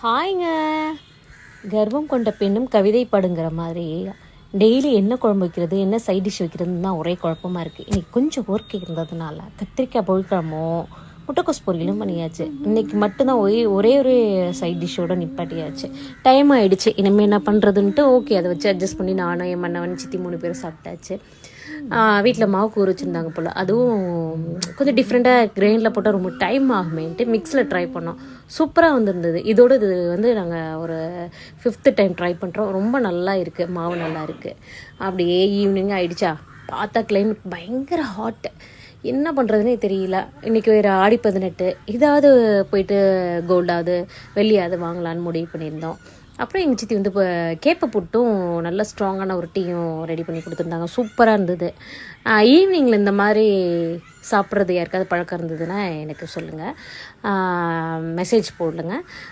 ஹாய்ங்க. கர்வம் கொண்ட பெண்ணும் கவிதை பாடுங்கிற மாதிரி டெய்லி என்ன குழம்பு வைக்கிறது, என்ன சைட் டிஷ் வைக்கிறதுன்னு தான் ஒரே குழப்பமாக இருக்குது. இன்றைக்கி கொஞ்சம் ஒர்க் இருந்ததுனால கத்திரிக்காய் புளிக்குழம்பும் முட்டைக்கோஸ் பொரியலும் பண்ணியாச்சு. இன்றைக்கி மட்டும்தான் ஒரே ஒரு சைட் டிஷ்ஷோடு நிப்பாட்டியாச்சு. டைம் ஆகிடுச்சு, இனிமேல் என்ன பண்ணுறதுன்ட்டு ஓகே அதை வச்சு அட்ஜஸ்ட் பண்ணி நானும் என் மன்னவன் சித்தி 3 பேரும் சாப்பிட்டாச்சு. வீட்டில் மாவு கூறு வச்சுருந்தாங்க போல், அதுவும் கொஞ்சம் டிஃப்ரெண்ட்டாக கிரைண்டில் போட்டால் ரொம்ப டைம் ஆகுமேன்ட்டு மிக்ஸில் ட்ரை பண்ணோம். சூப்பராக வந்துருந்தது. இதோடு இது வந்து நாங்கள் ஒரு 5th டைம் ட்ரை பண்ணுறோம். ரொம்ப நல்லா இருக்குது, மாவு நல்லா இருக்குது. அப்படியே ஈவினிங் ஆகிடுச்சா, பார்த்தா கிளைமேட் பயங்கர ஹாட்டு. என்ன பண்ணுறதுனே தெரியல. இன்றைக்கி வேறு ஆடி 18, இதாவது போயிட்டு கோல்டாவது வெள்ளியாவது வாங்கலான்னு முடிவு பண்ணியிருந்தோம். அப்புறம் எங்கள் சித்தி வந்து இப்போ கேப்பை புட்டும் நல்ல ஸ்ட்ராங்கான ஒரு டீயும் ரெடி பண்ணி கொடுத்துருந்தாங்க. சூப்பராக இருந்தது. ஈவினிங்கில் இந்த மாதிரி சாப்பிட்றது யாருக்காவது பழக்கம் இருந்ததுன்னா எனக்கு சொல்லுங்கள், மெசேஜ் போடலுங்க.